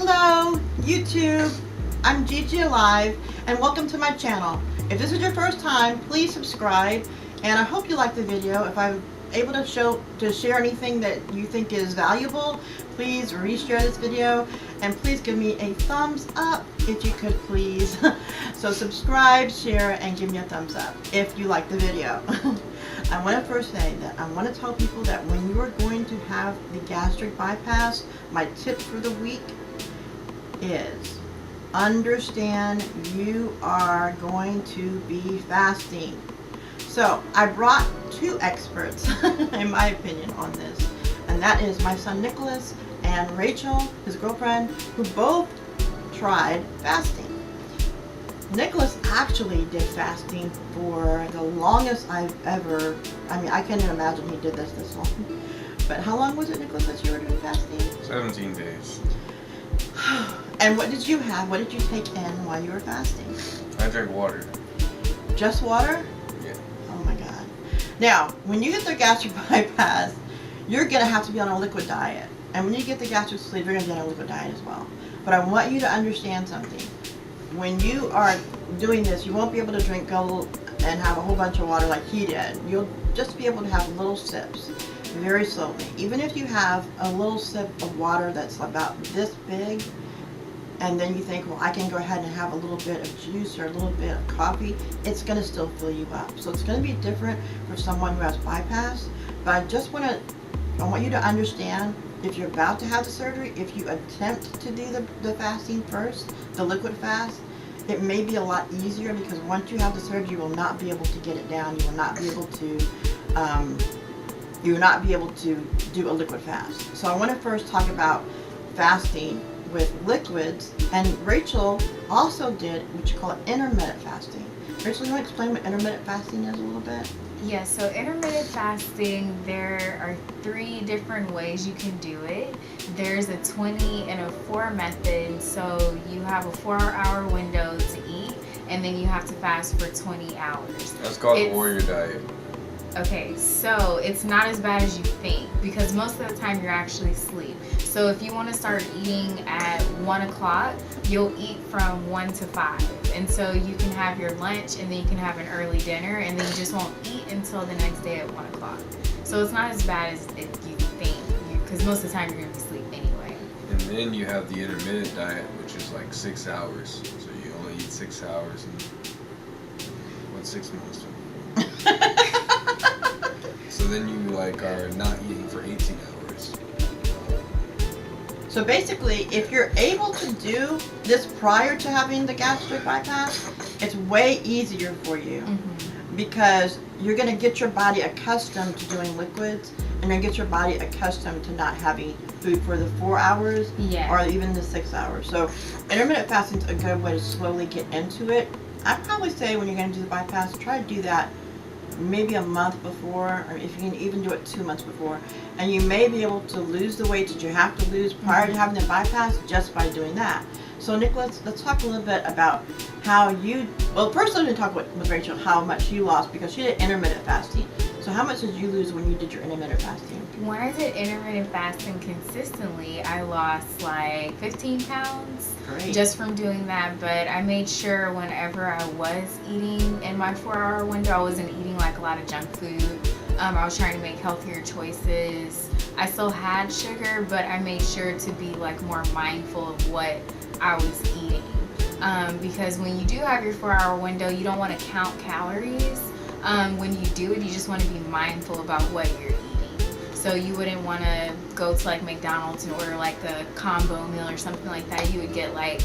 Hello, YouTube. I'm Gigi Alive, and welcome to my channel. If this is your first time, please subscribe, and I hope you like the video. If I'm able to share anything that you think is valuable, please reshare this video, and please give me a thumbs up if you could, please. So subscribe, share, and give me a thumbs up if you like the video. I want to first say that I want to tell people that when you are going to have the gastric bypass, my tip for the week is understand you are going to be fasting. So I brought two experts in my opinion on this, and that is my son Nicholas and Rachel, his girlfriend, who both tried fasting. Nicholas actually did fasting for the longest I've ever, I can't even imagine he did this long. But how long was it, Nicholas, that you were doing fasting? 17 days. And what did you have? What did you take in while you were fasting? I drank water. Just water? Yeah. Oh my God. Now, when you get the gastric bypass, you're going to have to be on a liquid diet. And when you get the gastric sleeve, you're going to be on a liquid diet as well. But I want you to understand something. When you are doing this, you won't be able to drink and have a whole bunch of water like he did. You'll just be able to have little sips, very slowly. Even if you have a little sip of water that's about this big, and then you think, well, I can go ahead and have a little bit of juice or a little bit of coffee, it's going to still fill you up. So it's going to be different for someone who has bypass. But I want you to understand, if you're about to have the surgery, if you attempt to do the fasting first, the liquid fast, it may be a lot easier, because once you have the surgery, you will not be able to get it down. You will not be able to do a liquid fast. So I want to first talk about fasting with liquids, and Rachel also did what you call intermittent fasting. Rachel, you want to explain what intermittent fasting is a little bit? Yeah, so intermittent fasting, there are 3 different ways you can do it. There's a 20 and a 4 method. So you have a 4-hour window to eat, and then you have to fast for 20 hours. That's called the warrior diet. Okay, so it's not as bad as you think, because most of the time you're actually asleep. So if you want to start eating at 1 o'clock, you'll eat from 1 to 5. And so you can have your lunch, and then you can have an early dinner, and then you just won't eat until the next day at 1 o'clock. So it's not as bad as you think, because most of the time you're going to be asleep anyway. And then you have the intermittent diet, which is like 6 hours. So you only eat 6 hours in 6 months? So then you are not eating for 18 hours. So basically, if you're able to do this prior to having the gastric bypass, it's way easier for you, because you're going to get your body accustomed to doing liquids, and you're going to get your body accustomed to not having food for the 4 hours or even the 6 hours. So intermittent fasting is a good way to slowly get into it. I'd probably say when you're going to do the bypass, try to do that maybe a month before, or if you can even do it 2 months before, and you may be able to lose the weight that you have to lose prior to having the bypass just by doing that. So Nicholas, let's talk a little bit about how you, well, first let me talk with Rachel how much you lost, because she did intermittent fasting. So how much did you lose when you did your intermittent fasting? When I did intermittent fasting consistently, I lost like 15 pounds. Great. Just from doing that. But I made sure whenever I was eating in my 4-hour window, I wasn't eating like a lot of junk food. I was trying to make healthier choices. I still had sugar, but I made sure to be like more mindful of what I was eating. Because when you do have your 4-hour window, you don't want to count calories. When you do it, you just want to be mindful about what you're eating. So you wouldn't want to go to like McDonald's and order like a combo meal or something like that. You would get like,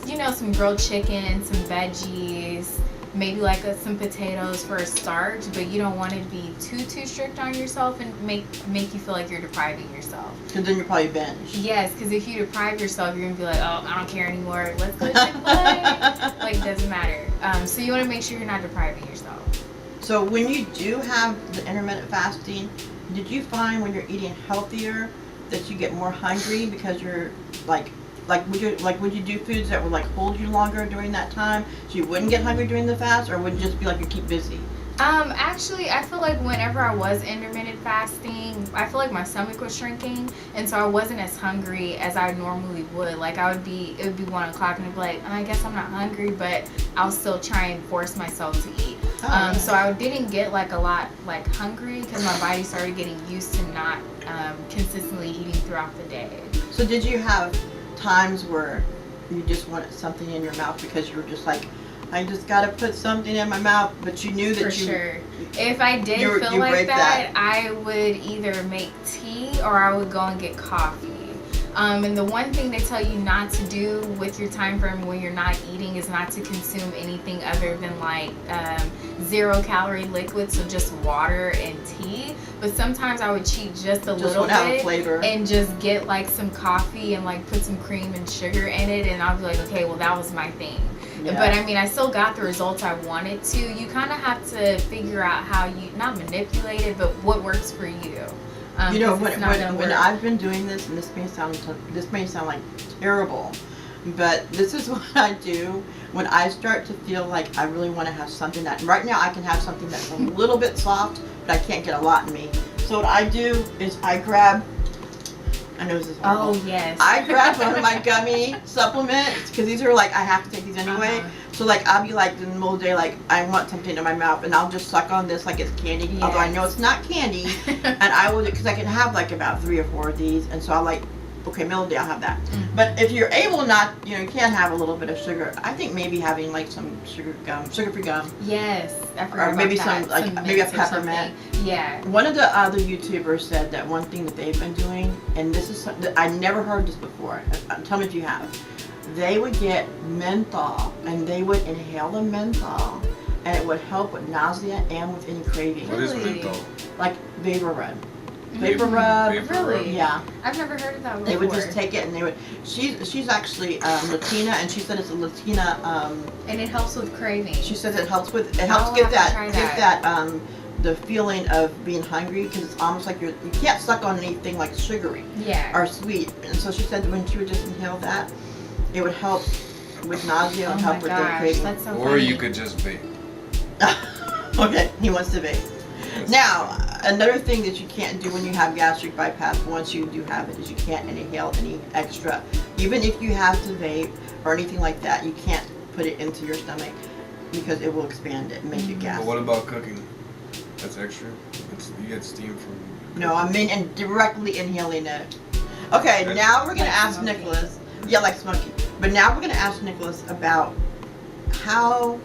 some grilled chicken, some veggies, maybe like some potatoes for a starch, but you don't want to be too strict on yourself and make you feel like you're depriving yourself. Because then you're probably binge. Yes, because if you deprive yourself, you're going to be like, oh, I don't care anymore. Let's go to Chick-fil-A. Like, it doesn't matter. So you want to make sure you're not depriving yourself. So when you do have the intermittent fasting, did you find when you're eating healthier that you get more hungry, because you're would you do foods that would hold you longer during that time, so you wouldn't get hungry during the fast, or would it just be like you keep busy? Actually, I feel like whenever I was intermittent fasting, I feel like my stomach was shrinking, and so I wasn't as hungry as I normally would. Like it would be 1 o'clock, and I'd be like, I guess I'm not hungry, but I'll still try and force myself to eat. So I didn't get like a lot like hungry because my body started getting used to not consistently eating throughout the day. So did you have times where you just wanted something in your mouth because you were just like, I just gotta put something in my mouth, but you knew that For sure. If I did feel you like break that, I would either make tea or I would go and get coffee. And the one thing they tell you not to do with your time frame when you're not eating is not to consume anything other than like 0-calorie liquids, so just water and tea. But sometimes I would cheat just a little bit flavor. And just get like some coffee and like put some cream and sugar in it, and I'll be like, okay, well that was my thing. Yeah. But I mean, I still got the results I wanted to. You kind of have to figure out how you, not manipulate it, but what works for you. You know, when I've been doing this, and this may sound like terrible, but this is what I do when I start to feel like I really want to have something that, right now I can have something that's a little bit soft, but I can't get a lot in me. So what I do is I grab, I know this is horrible. Oh, yes. I grab one of my gummy supplements, because these are like, I have to take these anyway. So like, I'll be like in the middle of the day, like, I want something in my mouth, and I'll just suck on this like it's candy, Yes. although I know it's not candy. And I will, because I can have like about 3 or 4 of these, and so I'll like, okay, middle of the day I'll have that. Mm-hmm. But if you're able not, you can have a little bit of sugar. I think maybe having like some sugar-free gum. Yes. I forgot Or maybe about some, that. like, Some maybe a mints or peppermint. something. Yeah. One of the other YouTubers said that one thing that they've been doing, and this is something I never heard this before. Tell me if you have. They would get menthol, and they would inhale the menthol, and it would help with nausea and with any craving. What is Really? menthol? Like vapor rub. Vapor rub. Really? Yeah. I've never heard of that before. They would just take it, and they would. She's actually Latina, and she said it's a Latina. And it helps with craving. She says it helps with. It I'll helps get have to try that the feeling of being hungry, because it's almost like you can't suck on anything like sugary Yeah. or sweet. And so she said when she would just inhale that, it would help with nausea and Oh help my with the gosh, craving. that's so Or funny. you could just vape. Okay, he wants to vape. Yes. Now, another thing that you can't do when you have gastric bypass, once you do have it, is you can't inhale any extra. Even if you have to vape or anything like that, you can't put it into your stomach because it will expand it and make it gas. But what about cooking? That's extra. You get steam from. No, I mean and directly inhaling it. Okay, That's now we're gonna like ask smoky. Nicholas. Yeah, like smoky. But now we're gonna ask Nicholas about how,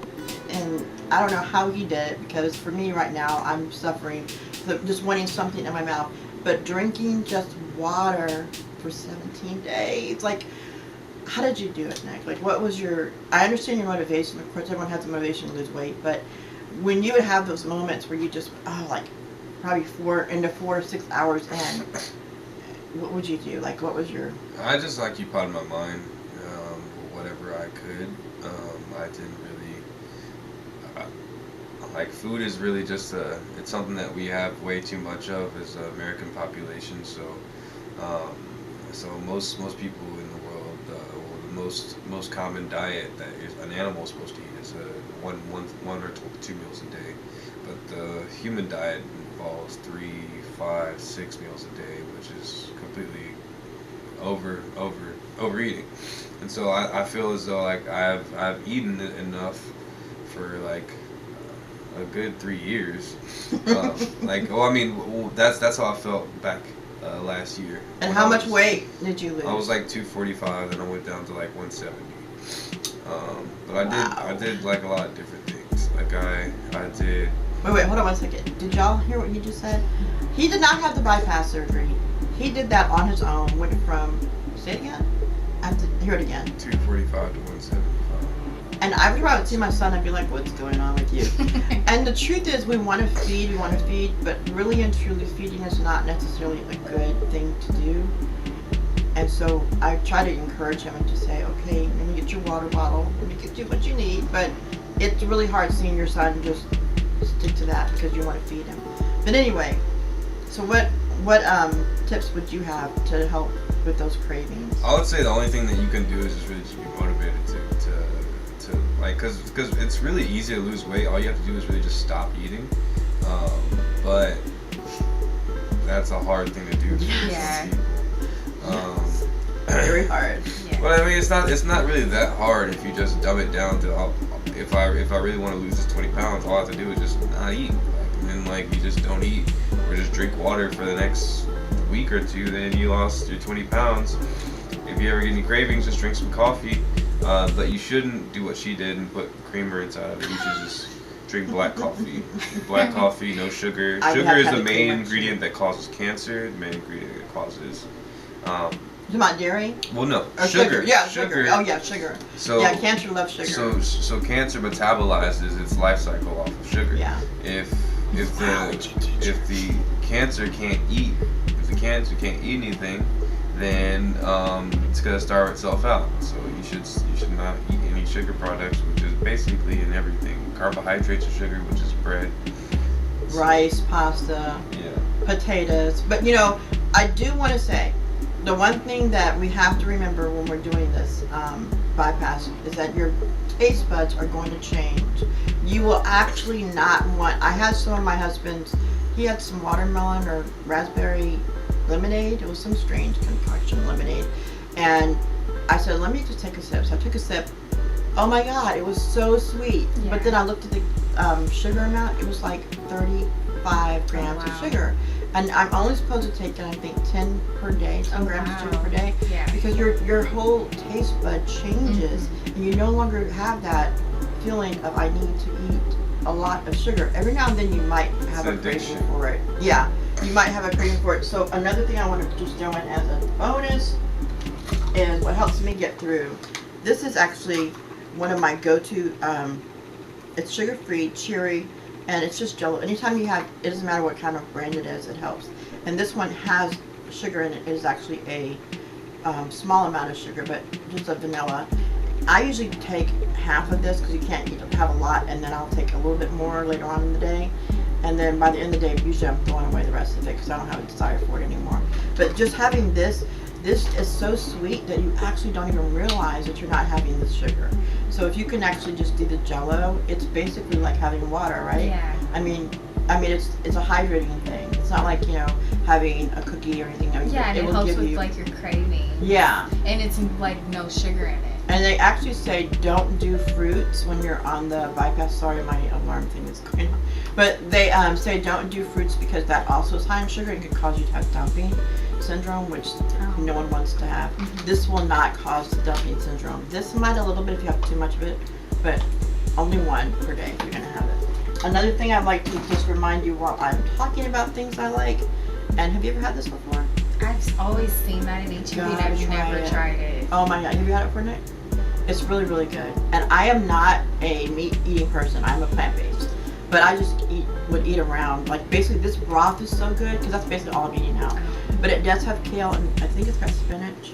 and I don't know how he did it, because for me right now I'm suffering just wanting something in my mouth. But drinking just water for 17 days, like, how did you do it, Nick? Like, what was your? I understand your motivation. Of course, everyone has a motivation to lose weight, but when you would have those moments where you just, like, probably 4 to 6 hours in, what would you do? Like, what was your? I just occupied my mind, whatever I could. I didn't really like food is really just it's something that we have way too much of as an American population. So, so most people in the world, or the most common diet that an animal is supposed to eat is one or 2 meals a day, but the human diet involves 3, 5, 6 meals a day, which is completely overeating. And so I feel as though like I've eaten enough for like a good 3 years. That's how I felt back last year. And how much weight did you lose? I was like 245, and I went down to like 170. But I did like a lot of different things. Like I did. Wait, hold on 1 second. Did y'all hear what he just said? He did not have the bypass surgery. He did that on his own. Went from, say it again? I have to hear it again. 245 to 175. And I would probably see my son, I'd be like, what's going on with you? And the truth is, we want to feed, but really and truly feeding is not necessarily a good thing to do. And so I try to encourage him and to say, okay, let me get your water bottle, let me get you what you need. But it's really hard seeing your son just stick to that because you want to feed him. But anyway, so what tips would you have to help with those cravings? I would say the only thing that you can do is just really just be motivated to like, cause it's really easy to lose weight. All you have to do is really just stop eating. But that's a hard thing to do. Yeah. Very hard. Yeah. But I mean, it's not really that hard if you just dumb it down to, if I really want to lose this 20 pounds, all I have to do is just not eat. And then like you just don't eat, or just drink water for the next week or two. Then you lost your 20 pounds. If you ever get any cravings, just drink some coffee. But you shouldn't do what she did and put creamer inside of it. You should just drink black coffee. Black coffee, no sugar. I Sugar have is had the the main creamer, ingredient that causes cancer. The main ingredient that causes. You about dairy? Well, no, Or sugar. Yeah, sugar. Oh yeah, sugar. So yeah, cancer loves sugar. So cancer metabolizes its life cycle off of sugar. Yeah. If the cancer can't eat anything, then it's gonna starve itself out. So you should not eat any sugar products, which is basically in everything. Carbohydrates are sugar, which is bread. Rice, pasta, potatoes. But you know, I do want to say, the one thing that we have to remember when we're doing this bypass is that your taste buds are going to change. You will actually not want. I had some of my husband's. He had some watermelon or raspberry lemonade. It was some strange concoction lemonade, and I said, "Let me just take a sip." So I took a sip. Oh my God, it was so sweet. Yeah. But then I looked at the sugar amount. It was like 35 grams of sugar. And I'm only supposed to take, I think, 10 per day, 10 grams of sugar per day. Yeah. Because your whole taste bud changes, and you no longer have that feeling of I need to eat a lot of sugar. Every now and then you might have a craving for it. Yeah, you might have a craving for it. So another thing I want to just throw in as a bonus is what helps me get through. This is actually one of my go-to. It's sugar-free, cherry. And it's just Jello. Anytime you have, it doesn't matter what kind of brand it is, it helps. And this one has sugar in it. It is actually a small amount of sugar, but just a vanilla. I usually take half of this because you can't have a lot, and then I'll take a little bit more later on in the day. And then by the end of the day, usually I'm throwing away the rest of it because I don't have a desire for it anymore. But just having this is so sweet that you actually don't even realize that you're not having this sugar. So if you can actually just do the Jello, it's basically like having water, right? Yeah. I mean, it's a hydrating thing. It's not like, you know, having a cookie or anything. Yeah, and it will helps give with you, like your craving. Yeah. And it's like no sugar in it. And they actually say don't do fruits when you're on the bypass. Sorry, my alarm thing is going on. But they say don't do fruits because that also is high in sugar and could cause you to have dumping syndrome, which no one wants to have. Mm-hmm. This will not cause the dumping syndrome. This might a little bit if you have too much of it, but only one per day if you're going to have it. Another thing I'd like to just remind you while I'm talking about things I like, and have you ever had this before? I've always seen that in HEB and I've never tried it. Oh my God, have you had it for Nick? It's really, really good. And I am not a meat eating person. I'm a plant-based. But I just would eat around. Like basically this broth is so good because that's basically all I'm eating now. But it does have kale and I think it's got spinach.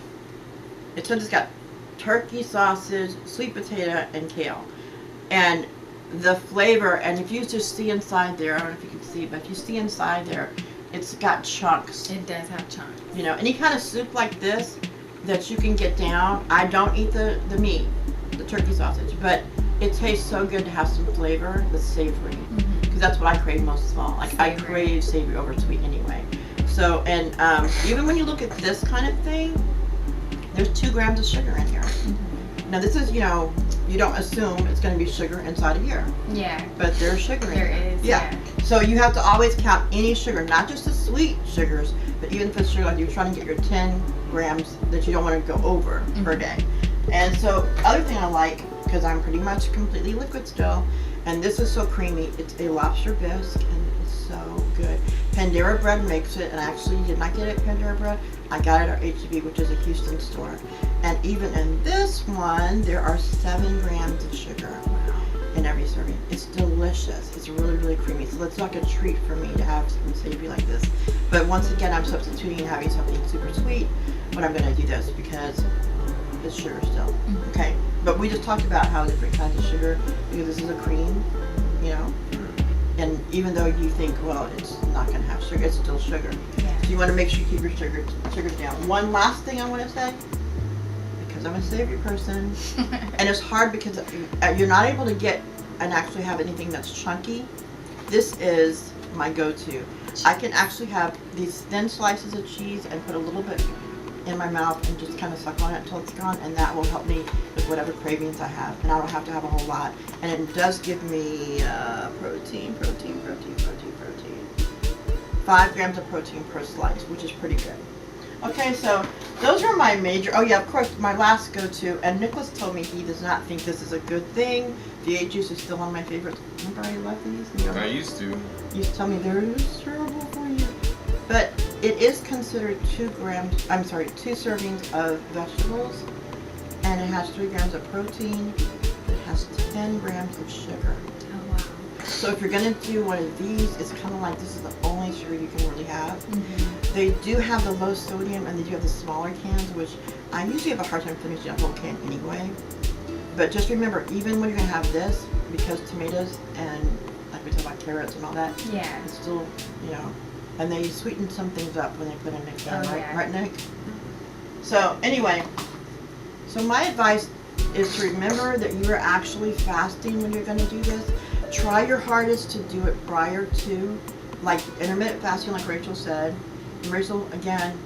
It says it's got turkey sausage, sweet potato, and kale. And the flavor, and if you just see inside there, I don't know if you can see, but if you see inside there, it's got chunks. It does have chunks. You know, any kind of soup like this that you can get down. I don't eat the meat, the turkey sausage, but it tastes so good to have some flavor that's savory. Because that's what I crave most of all. Like savory. I crave savory over sweet anyway. So, and even when you look at this kind of thing, there's 2 grams of sugar in here. Now this is, you know, you don't assume it's going to be sugar inside of here. Yeah. But there's sugar in there. There is. Yeah. So you have to always count any sugar, not just the sweet sugars, but even if it's sugar, like you're trying to get your 10 grams that you don't want to go over per day. And so, other thing I like, because I'm pretty much completely liquid still, and this is so creamy, it's a lobster bisque, and it's so good. Pandera Bread makes it, and I actually did not get it at Pandera Bread. I got it at HEB, which is a Houston store. And even in this one, there are 7 grams of sugar in every serving. It's delicious. It's really, really creamy. So it's like a treat for me to have something savory like this. But once again, I'm substituting and having something super sweet when I'm going to do this because it's sugar still. Okay. But we just talked about how different kinds of sugar, because this is a cream, you know. And even though you think, well, it's not going to have sugar, it's still sugar. Yeah. So you want to make sure you keep your sugars down. One last thing I want to say, because I'm a savory person, and it's hard because you're not able to get and actually have anything that's chunky. This is my go-to. I can actually have these thin slices of cheese and put a little bit in my mouth and just kind of suck on it until it's gone, and that will help me with whatever cravings I have, and I don't have to have a whole lot. And it does give me protein. 5 grams of protein per slice, which is pretty good. Okay, so those are my major, oh yeah, of course, my last go-to, and Nicholas told me he does not think this is a good thing. V8 juice is still one of my favorites. Remember I love these? I used to. You used to tell me they're terrible for you. But it is considered 2 servings of vegetables, and it has 3 grams of protein. It has 10 grams of sugar. Oh, wow. So if you're going to do one of these, it's kind of like this is the only sugar you can really have. Mm-hmm. They do have the low sodium, and they do have the smaller cans, which I usually have a hard time finishing a whole can anyway. But just remember, even when you're going to have this, because tomatoes and, like we talked about, carrots and all that, Yeah. it's still, you know, and they sweeten some things up when they put in the can, Oh, right? yeah. Right, Nick? So, anyway, so my advice is to remember that you are actually fasting when you're going to do this. Try your hardest to do it prior to, like intermittent fasting, like Rachel said. And Rachel, again,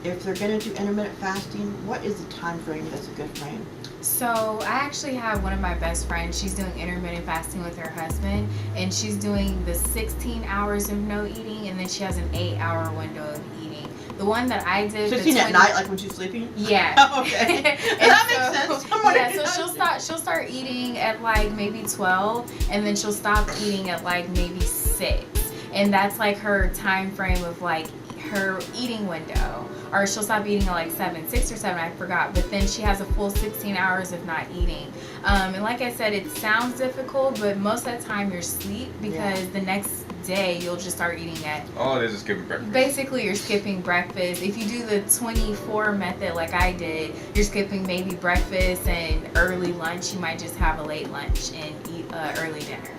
if they're going to do intermittent fasting, what is the time frame that's a good frame? So I actually have one of my best friends. She's doing intermittent fasting with her husband, and she's doing the 16 hours of no eating, and then she has an 8-hour window of eating. The one that I did, 16 at night, like when she's sleeping? Yeah. Oh, okay. That makes sense. Yeah, so she'll start eating at like maybe 12, and then she'll stop eating at like maybe 6, and that's like her time frame of like her eating window. Or she'll stop eating at like 6 or 7, I forgot. But then she has a full 16 hours of not eating. And like I said, it sounds difficult, but most of the time you're asleep because the next day you'll just start eating at. Oh, they're just skipping breakfast. Basically, you're skipping breakfast. If you do the 24 method like I did, you're skipping maybe breakfast and early lunch. You might just have a late lunch and eat early dinner.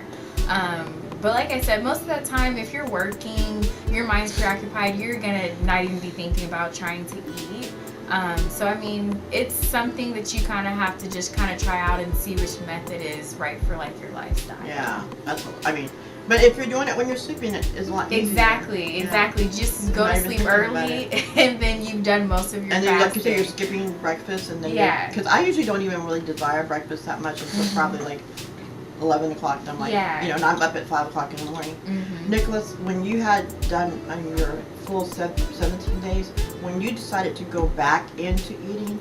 But like I said, most of the time, if you're working, your mind's preoccupied, you're gonna not even be thinking about trying to eat. So I mean, it's something that you kind of have to just kind of try out and see which method is right for like your lifestyle. Yeah, that's what, I mean, but if you're doing it when you're sleeping, it is a lot easier. Exactly. Just go to sleep early, and then you've done most of your fasting. And then, like you fasting. say, you're skipping breakfast, and then because I usually don't even really desire breakfast that much until probably like 11 o'clock, and I'm like, you know, and I'm up at 5 o'clock in the morning. Mm-hmm. Nicholas, when you had done your full 17 days, when you decided to go back into eating,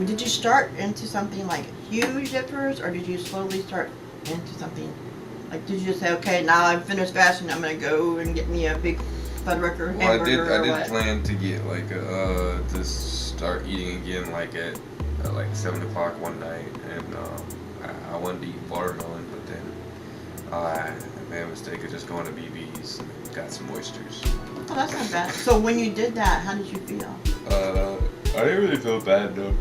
did you start into something like huge at first, or did you slowly start into something, like did you just say, okay, now I've finished fasting, I'm going to go and get me a big Fuddrucker hamburger? Well, I did plan to get like, to start eating again like at like 7 o'clock one night, and I wanted to eat watermelon, but then I made a mistake of just going to BB's and got some oysters. Oh, that's not bad. So when you did that, how did you feel? I didn't really feel bad though.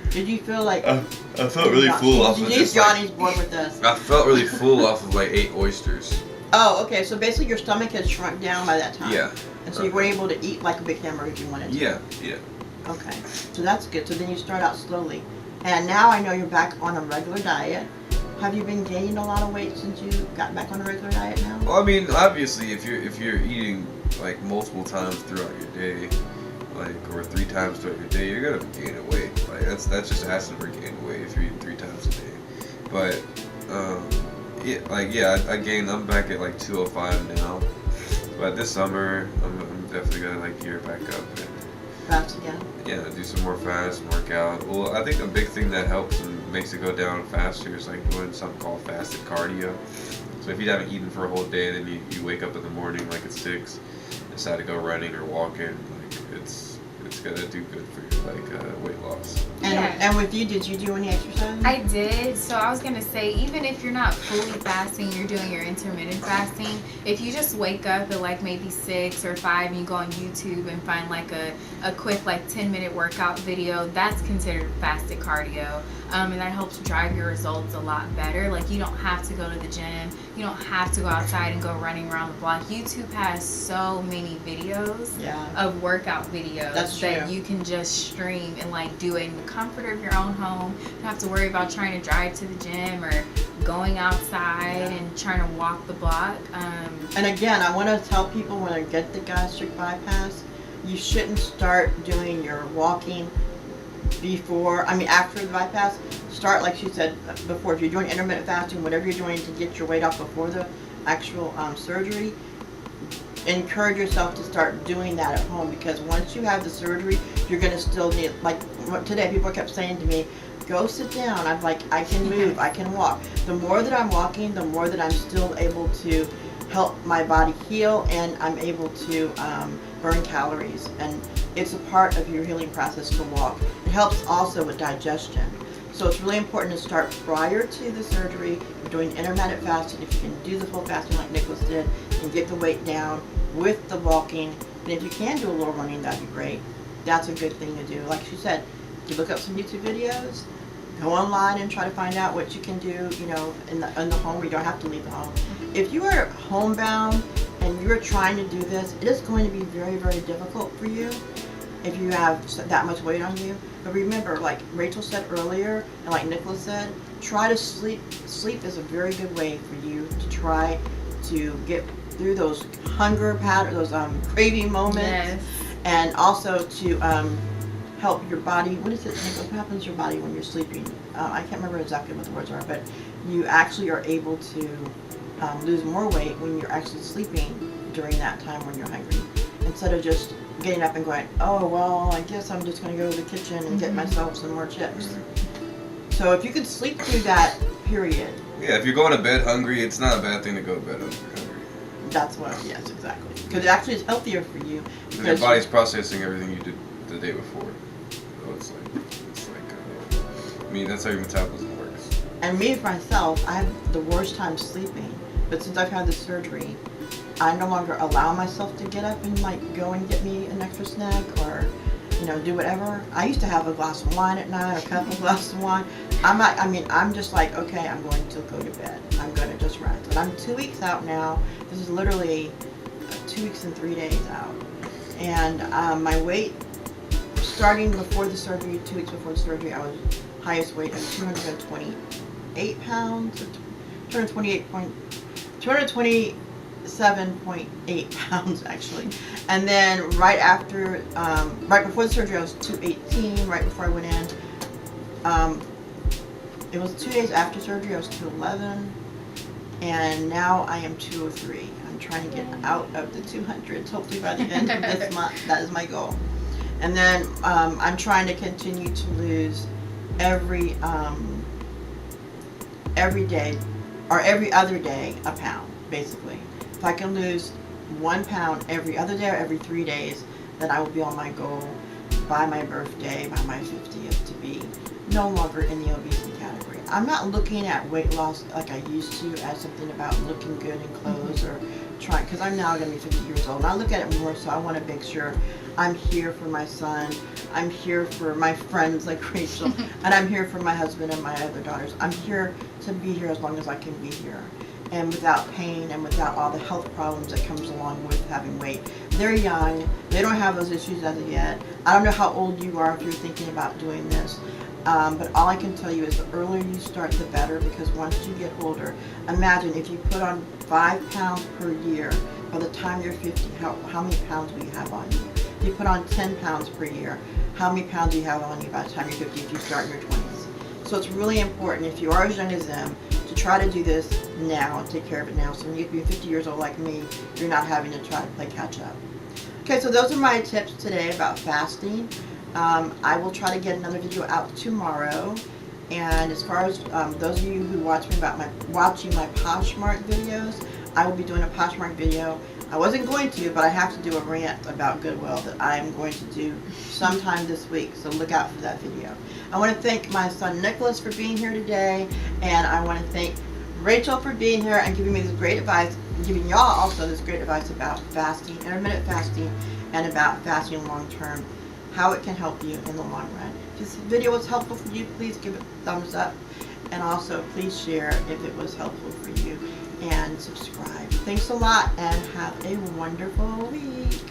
Did you feel like... I felt really full off of just Johnny's bored with this. I felt really full off of like 8 oysters. Oh, okay. So basically your stomach has shrunk down by that time. Yeah. And so you were able to eat like a big hamburger if you wanted to. Yeah. Okay. So that's good. So then you start out slowly. And now I know you're back on a regular diet. Have you been gaining a lot of weight since you got back on a regular diet now? Well, I mean, obviously, if you're eating like multiple times throughout your day, like or 3 times throughout your day, you're gonna be gaining weight. Like that's just asking for gaining weight if you're eating 3 times a day. But I gained. I'm back at like 205 now. But this summer, I'm definitely gonna like gear back up. Fast again? Yeah, do some more fast and work out. Well, I think a big thing that helps and makes it go down faster is like doing something called fasted cardio. So if you haven't eaten for a whole day, then you wake up in the morning like at 6, decide to go running or walking, like it's gonna do good for your like weight loss. And with you, did you do any exercise? I did. So I was gonna say, even if you're not fully fasting, you're doing your intermittent fasting. If you just wake up at like maybe 6 or 5 and you go on YouTube and find like a quick like 10-minute workout video, that's considered fasted cardio. and that helps drive your results a lot better. Like, you don't have to go to the gym, you don't have to go outside and go running around the block. YouTube has so many videos of workout videos that you can just stream and like do it in the comfort of your own home. You don't have to worry about trying to drive to the gym or going outside and trying to walk the block. And again, I want to tell people when they get the gastric bypass, you shouldn't start doing your walking after the bypass. Start, like she said before, if you're doing intermittent fasting, whatever you're doing to get your weight off before the actual surgery, encourage yourself to start doing that at home, because once you have the surgery, you're going to still need, like today, people kept saying to me, go sit down. I'm like, I can move, I can walk. The more that I'm walking, the more that I'm still able to help my body heal, and I'm able to burn calories. And it's a part of your healing process to walk. It helps also with digestion. So it's really important to start prior to the surgery. You're doing intermittent fasting. If you can do the full fasting like Nicholas did and get the weight down with the walking, and if you can do a little running, that'd be great. That's a good thing to do. Like she said, you look up some YouTube videos, go online and try to find out what you can do, in the home where you don't have to leave the home. If you are homebound and you're trying to do this, it is going to be very, very difficult for you if you have that much weight on you. But remember, like Rachel said earlier, and like Nicholas said, try to sleep. Sleep is a very good way for you to try to get through those hunger patterns, those craving moments, and also to help your body. What is it, Nicholas? What happens to your body when you're sleeping? I can't remember exactly what the words are, but you actually are able to lose more weight when you're actually sleeping during that time when you're hungry, instead of just getting up and going, oh, well, I guess I'm just going to go to the kitchen and get myself some more chips. So if you could sleep through that period. Yeah, if you're going to bed hungry, it's not a bad thing to go to bed hungry. That's what, yes, exactly. Because it actually is healthier for you. Because your body's processing everything you did the day before. So it's like, that's how your metabolism works. And me, myself, I have the worst time sleeping. But since I've had the surgery, I no longer allow myself to get up and like go and get me an extra snack or, do whatever. I used to have a glass of wine at night, a couple glasses of wine. I'm just like, okay, I'm going to go to bed. I'm going to just rest. But I'm 2 weeks out now. This is literally 2 weeks and 3 days out. And my weight, starting before the surgery, 2 weeks before the surgery, I was highest weight of 228 pounds, 227.8 pounds actually. And then right before the surgery, I was 218. Right before I went in, it was 2 days after surgery, I was 211. And now I am 203. I'm trying to get out of the 200s, hopefully by the end of this month. That is my goal. And then I'm trying to continue to lose every day or every other day a pound, basically. If I can lose 1 pound every other day or every 3 days, then I will be on my goal by my birthday, by my 50th, to be no longer in the obesity category. I'm not looking at weight loss like I used to as something about looking good in clothes or trying, because I'm now going to be 50 years old. And I look at it more so I want to make sure I'm here for my son, I'm here for my friends like Rachel, and I'm here for my husband and my other daughters. I'm here to be here as long as I can be here, and without pain and without all the health problems that comes along with having weight. They're young, they don't have those issues as of yet. I don't know how old you are if you're thinking about doing this, but all I can tell you is the earlier you start, the better, because once you get older, imagine if you put on 5 pounds per year, by the time you're 50, how many pounds will you have on you? If you put on 10 pounds per year, how many pounds do you have on you by the time you're 50 if you start in your 20s? So it's really important, if you are as young as them, to try to do this now and take care of it now. So when you get to be 50 years old like me, you're not having to try to play catch up. Okay, so those are my tips today about fasting. I will try to get another video out tomorrow. And as far as those of you who watch me about watching my Poshmark videos, I will be doing a Poshmark video. I wasn't going to, but I have to do a rant about Goodwill that I'm going to do sometime this week, so look out for that video. I want to thank my son Nicholas for being here today, and I want to thank Rachel for being here and giving me this great advice, and giving y'all also this great advice about fasting, intermittent fasting, and about fasting long term, how it can help you in the long run. If this video was helpful for you, please give it a thumbs up. And also, please share if it was helpful for you. And subscribe. Thanks a lot, and have a wonderful week.